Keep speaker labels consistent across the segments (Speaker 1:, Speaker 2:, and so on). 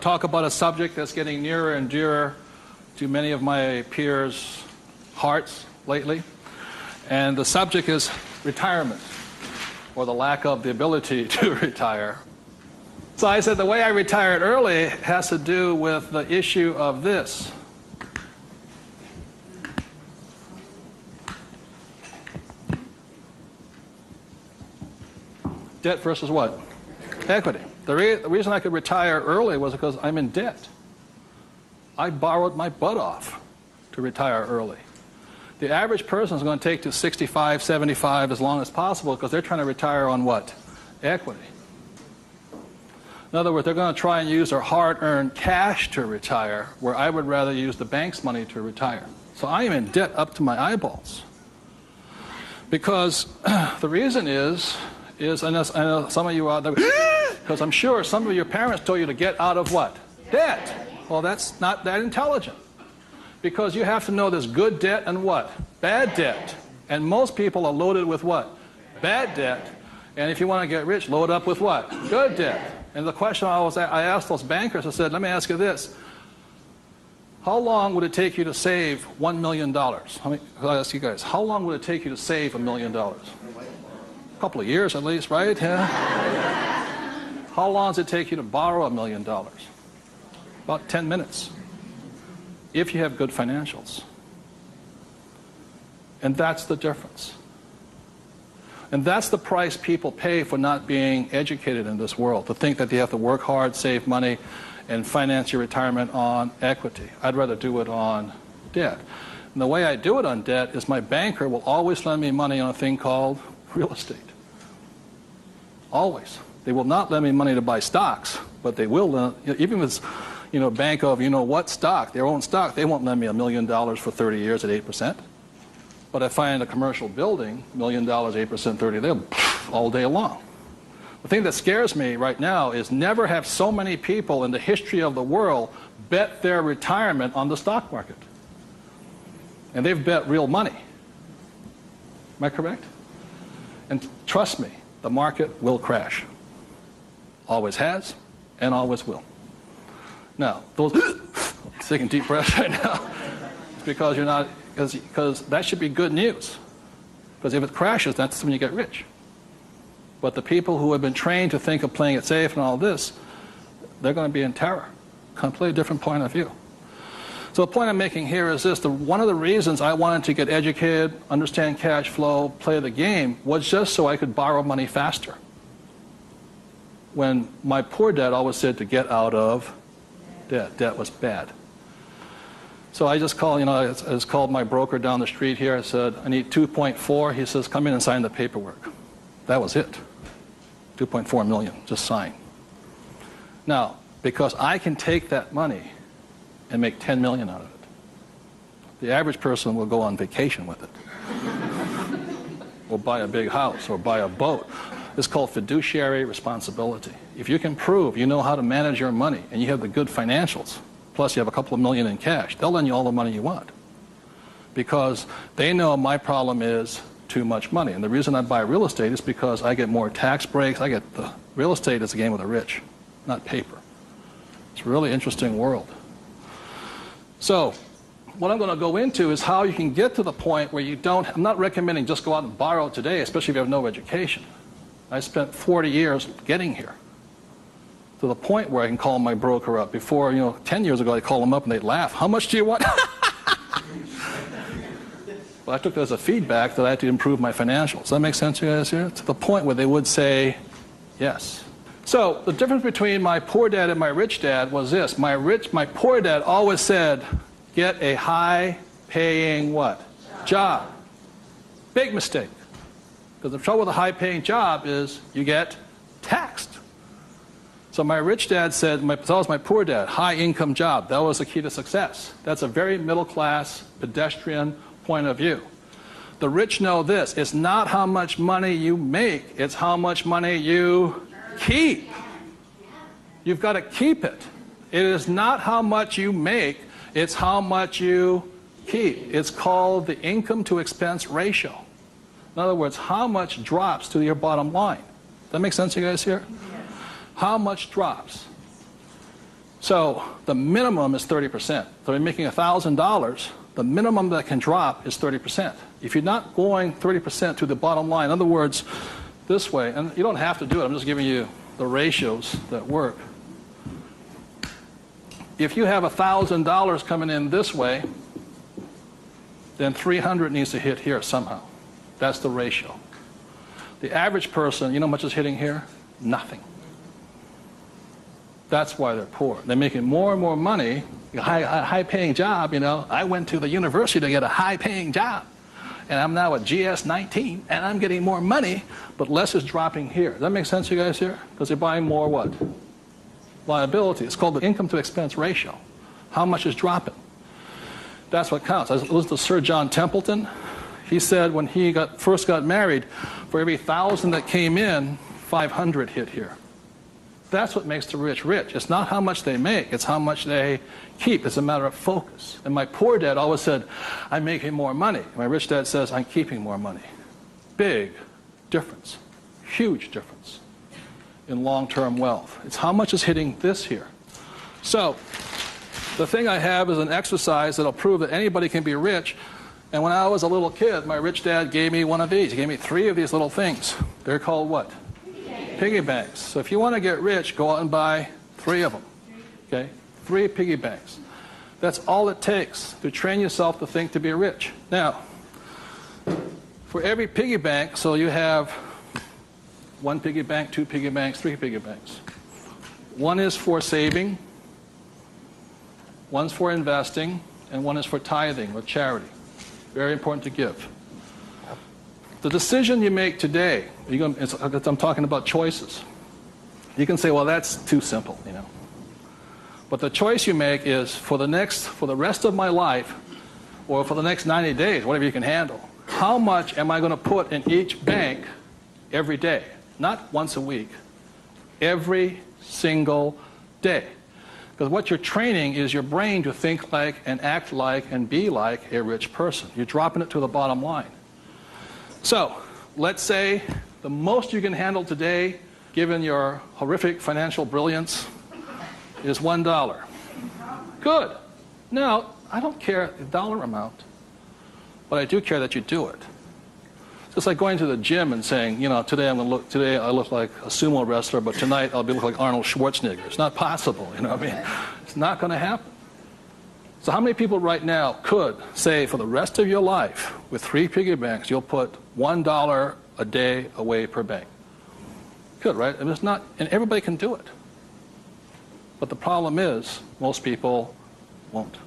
Speaker 1: talk about a subject that's getting nearer and dearer to many of my peers' hearts lately. And the subject is retirement, or the lack of the ability to retire. So I said the way I retired early has to do with the issue of this. Debt versus what? Equity. The reason I could retire early was because I'm in debt. I borrowed my butt off to retire early. The average person is going to take to 65, 75 as long as possible because they're trying to retire on what? Equity. In other words, they're going to try and use their hard-earned cash to retire, where I would rather use the bank's money to retire. So I am in debt up to my eyeballs. Because the reason is I know some of you out there, because I'm sure some of your parents told you to get out of what? Debt. Well, that's not that intelligent. Because you have to know there's good debt and what? Bad debt. And most people are loaded with what? Bad debt. And if you want to get rich, load up with what? Good debt. And the question I asked those bankers, I said, let me ask you this. How long would it take you to save $1 million? I'll ask you guys, how long would it take you to save $1 million? A couple of years at least, right? Yeah. How long does it take you to borrow $1 million? About 10 minutes. If you have good financials. And that's the difference. And that's the price people pay for not being educated in this world, to think that they have to work hard, save money, and finance your retirement on equity. I'd rather do it on debt. And the way I do it on debt is my banker will always lend me money on a thing called real estate. Always. They will not lend me money to buy stocks, but they will lend, even if it's bank of what stock, their own stock, they won't lend me $1 million for 30 years at 8%. But I find a commercial building, $1 million, 8%, 30, they're all day long. The thing that scares me right now is never have so many people in the history of the world bet their retirement on the stock market. And they've bet real money. Am I correct? And trust me, the market will crash. Always has and always will. Now, those taking deep breaths right now, it's because you're not, because that should be good news. Because if it crashes, that's when you get rich. But the people who have been trained to think of playing it safe and all this, they're going to be in terror. Completely different point of view. So the point I'm making here is this. One of the reasons I wanted to get educated, understand cash flow, play the game, was just so I could borrow money faster. When my poor dad always said to get out of debt. Debt was bad. So I just called, I just called my broker down the street here. I said, I need 2.4. He says, come in and sign the paperwork. That was it. 2.4 million, just sign. Now, because I can take that money and make 10 million out of it, the average person will go on vacation with it. Or buy a big house, or buy a boat. It's called fiduciary responsibility. If you can prove you know how to manage your money and you have the good financials, plus you have a couple of million in cash, they'll lend you all the money you want. Because they know my problem is too much money. And the reason I buy real estate is because I get more tax breaks. Real estate is a game of the rich, not paper. It's a really interesting world. So what I'm going to go into is how you can get to the point where you don't, I'm not recommending just go out and borrow today, especially if you have no education. I spent 40 years getting here to the point where I can call my broker up. Before, 10 years ago, I'd call them up and they'd laugh. How much do you want? Well, I took that as a feedback that I had to improve my financials. Does that make sense to you guys here? To the point where they would say yes. So the difference between my poor dad and my rich dad was this. My poor dad always said, get a high-paying what? Job. Big mistake. Because the trouble with a high-paying job is you get taxed. So my rich dad said, that was my poor dad, high-income job. That was the key to success. That's a very middle-class, pedestrian point of view. The rich know this. It's not how much money you make. It's how much money you keep. You've got to keep it. It is not how much you make. It's how much you keep. It's called the income to expense ratio. In other words, how much drops to your bottom line. Does that make sense to you guys here? Yes. How much drops? So the minimum is 30%. So if you're making $1,000, the minimum that can drop is 30%. If you're not going 30% to the bottom line, in other words, this way, and you don't have to do it, I'm just giving you the ratios that work. If you have $1,000 coming in this way, then 300 needs to hit here somehow. That's the ratio. The average person, you know how much is hitting here? Nothing. That's why they're poor. They're making more and more money, a high-paying job, you know. I went to the university to get a high-paying job, and I'm now at GS-19, and I'm getting more money, but less is dropping here. Does that make sense, you guys, here? Because they're buying more what? Liability. It's called the income-to-expense ratio. How much is dropping? That's what counts. I listened to Sir John Templeton. He said when he first got married, for every 1,000 that came in, 500 hit here. That's what makes the rich rich. It's not how much they make, it's how much they keep. It's a matter of focus. And my poor dad always said, I'm making more money. My rich dad says, I'm keeping more money. Big difference, huge difference in long-term wealth. It's how much is hitting this here. So the thing I have is an exercise that'll prove that anybody can be rich. And when I was a little kid, my rich dad gave me one of these. He gave me 3 of these little things. They're called what? Piggy banks. So if you want to get rich, go out and buy 3 of them. Okay? 3 piggy banks. That's all it takes to train yourself to think to be rich. Now, for every piggy bank, so you have 1 piggy bank, 2 piggy banks, 3 piggy banks. 1 is for saving, 1's for investing, and 1 is for tithing or charity. Very important to give. The decision you make today, I'm talking about choices. You can say, well, that's too simple, you know. But the choice you make is for the rest of my life, or for the next 90 days, whatever you can handle, how much am I going to put in each bank every day? Not once a week, every single day. Because what you're training is your brain to think like and act like and be like a rich person. You're dropping it to the bottom line. So, let's say the most you can handle today, given your horrific financial brilliance, is $1. Good. Now, I don't care the dollar amount, but I do care that you do it. It's like going to the gym and saying, you know, today I look like a sumo wrestler, but tonight I'll look like Arnold Schwarzenegger. It's not possible, you know what I mean? It's not going to happen. So how many people right now could say for the rest of your life, with 3 piggy banks, you'll put $1 a day away per bank? Good, right? And it's not, and everybody can do it. But the problem is, most people won't.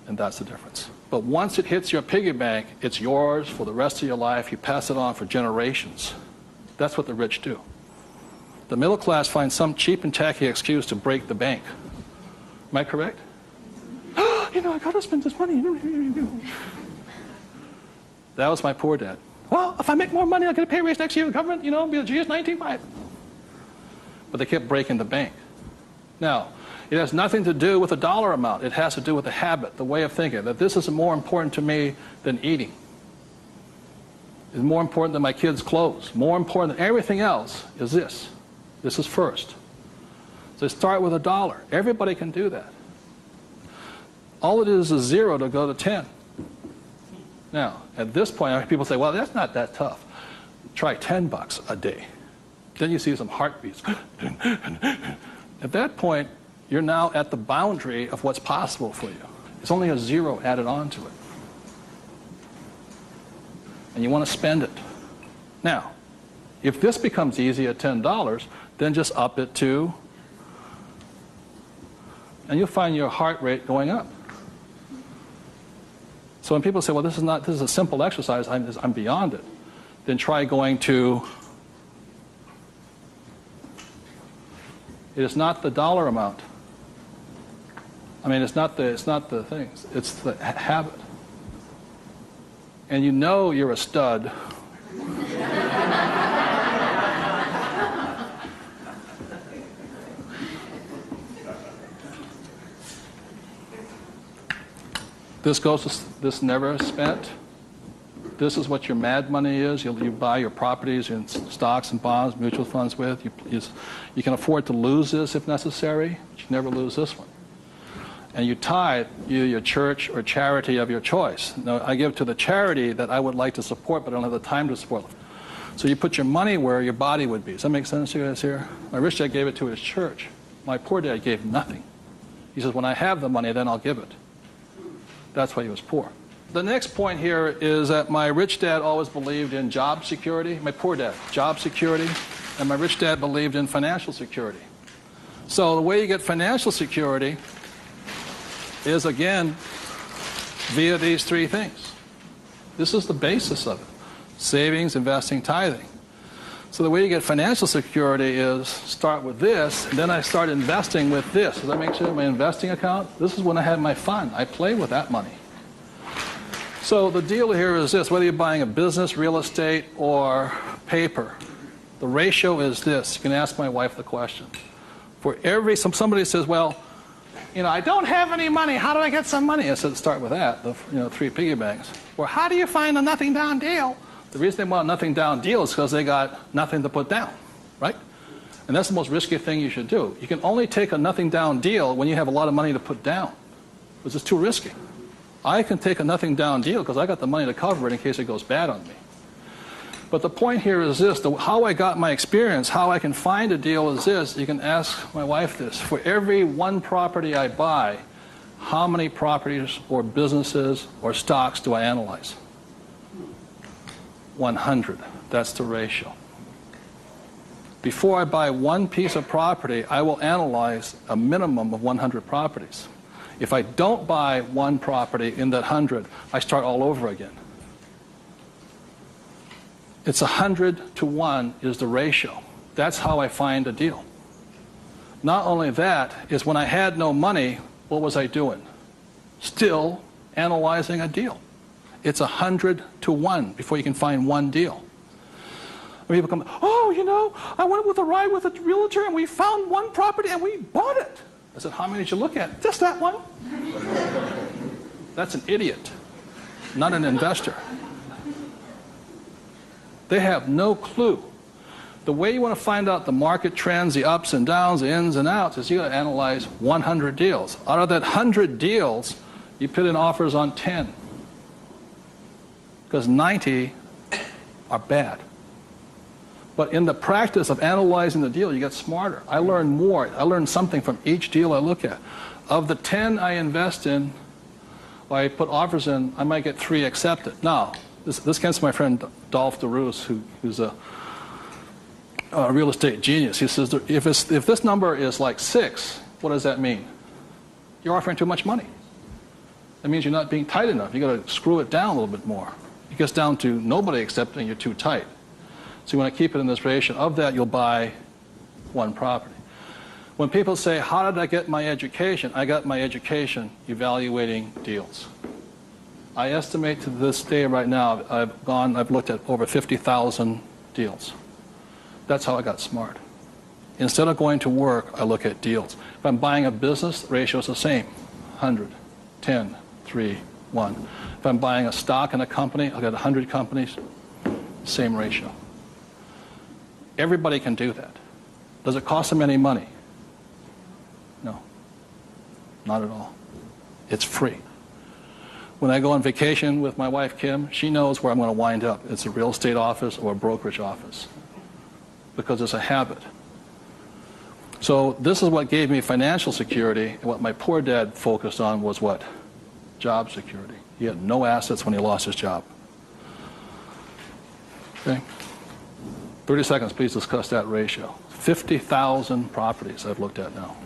Speaker 1: And that's the difference. But once it hits your piggy bank, it's yours for the rest of your life. You pass it on for generations. That's what the rich do. The middle class finds some cheap and tacky excuse to break the bank. Am I correct? You know, I got to spend this money. That was my poor dad. Well, if I make more money, I'll get a pay raise next year. The government, you know, be a GS-19. But they kept breaking the bank. Now, it has nothing to do with the dollar amount. It has to do with the habit, the way of thinking, that this is more important to me than eating. It's more important than my kids' clothes. More important than everything else is this. This is first. So start with $1. Everybody can do that. All it is 0 to go to 10. Now, at this point, people say, well, that's not that tough. Try $10 a day. Then you see some heartbeats. At that point, you're now at the boundary of what's possible for you. It's only a 0 added on to it. And you want to spend it. Now, if this becomes easy at $10, then just up it to, and you'll find your heart rate going up. So when people say, well, this is a simple exercise, I'm beyond it, then try going to, it is not the dollar amount. I mean, it's not the things, it's the habit. And you know you're a stud. This never spent. This is what your mad money is. You buy your properties and stuff. stocks and bonds, mutual funds with. You can afford to lose this if necessary, but you never lose this one. And you tithe your church or charity of your choice. Now, I give to the charity that I would like to support, but I don't have the time to support. So you put your money where your body would be. Does that make sense to you guys here? My rich dad gave it to his church. My poor dad gave nothing. He says, when I have the money, then I'll give it. That's why he was poor. The next point here is that my rich dad always believed in job security. My poor dad, job security. And my rich dad believed in financial security. So the way you get financial security is, again, via these three things. This is the basis of it. Savings, investing, tithing. So the way you get financial security is start with this, and then I start investing with this. Does that make sense? My investing account, this is when I had my fun. I play with that money. So the deal here is this, whether you're buying a business, real estate, or paper, the ratio is this. You can ask my wife the question. For every, somebody says, well, I don't have any money. How do I get some money? I said, start with that, the 3 piggy banks. Or how do you find a nothing down deal? The reason they want a nothing down deal is because they got nothing to put down, right? And that's the most risky thing you should do. You can only take a nothing down deal when you have a lot of money to put down, because it's too risky. I can take a nothing down deal because I got the money to cover it in case it goes bad on me. But the point here is this, how I got my experience, how I can find a deal is this. You can ask my wife this. For every one property I buy, how many properties or businesses or stocks do I analyze? 100. That's the ratio. Before I buy one piece of property, I will analyze a minimum of 100 properties. If I don't buy one property in that 100, I start all over again. It's 100 to 1 is the ratio. That's how I find a deal. Not only that, is when I had no money, what was I doing? Still analyzing a deal. It's 100 to 1 before you can find one deal. And people come, I went with a ride with a realtor and we found one property and we bought it. I said, how many did you look at? Just that one. That's an idiot, not an investor. They have no clue. The way you want to find out the market trends, the ups and downs, the ins and outs, is you got to analyze 100 deals. Out of that 100 deals, you put in offers on 10. Because 90 are bad. But in the practice of analyzing the deal, you get smarter. I learn more. I learn something from each deal I look at. Of the 10 I invest in, or I put offers in, I might get 3 accepted. Now, this comes from my friend Dolph DeRoos, who's a real estate genius. He says, if this number is like 6, what does that mean? You're offering too much money. That means you're not being tight enough. You've got to screw it down a little bit more. It gets down to nobody accepting you're too tight. So you want to keep it in this ratio. Of that, you'll buy one property. When people say, how did I get my education? I got my education evaluating deals. I estimate to this day right now, I've looked at over 50,000 deals. That's how I got smart. Instead of going to work, I look at deals. If I'm buying a business, the ratio is the same. 100, 10, 3, 1. If I'm buying a stock in a company, I've got 100 companies, same ratio. Everybody can do that. Does it cost them any money? No, not at all. It's free. When I go on vacation with my wife, Kim, she knows where I'm going to wind up. It's a real estate office or a brokerage office because it's a habit. So this is what gave me financial security, and what my poor dad focused on was what? Job security. He had no assets when he lost his job. Okay? 30 seconds, please discuss that ratio. 50,000 properties I've looked at now.